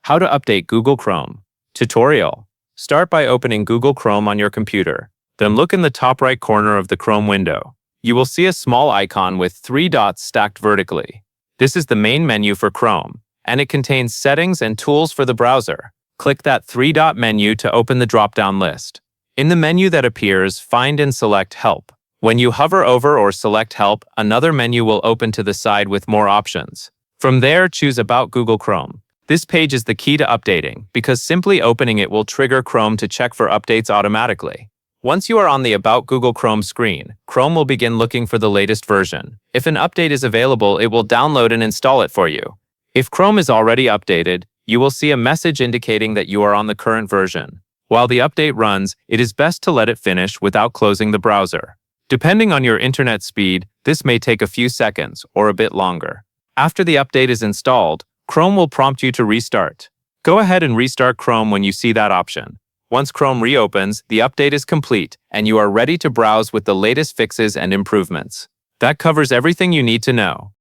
How to update Google Chrome. Tutorial. Start by opening Google Chrome on your computer. Then look in the top right corner of the Chrome window. You will see a small icon with 3 dots stacked vertically. This is the main menu for Chrome, and it contains settings and tools for the browser. Click that 3-dot menu to open the drop-down list. In the menu that appears, find and select Help. When you hover over or select Help, another menu will open to the side with more options. From there, choose About Google Chrome. This page is the key to updating, because simply opening it will trigger Chrome to check for updates automatically. Once you are on the About Google Chrome screen, Chrome will begin looking for the latest version. If an update is available, it will download and install it for you. If Chrome is already updated, you will see a message indicating that you are on the current version. While the update runs, it is best to let it finish without closing the browser. Depending on your internet speed, this may take a few seconds or a bit longer. After the update is installed, Chrome will prompt you to restart. Go ahead and restart Chrome when you see that option. Once Chrome reopens, the update is complete, and you are ready to browse with the latest fixes and improvements. That covers everything you need to know.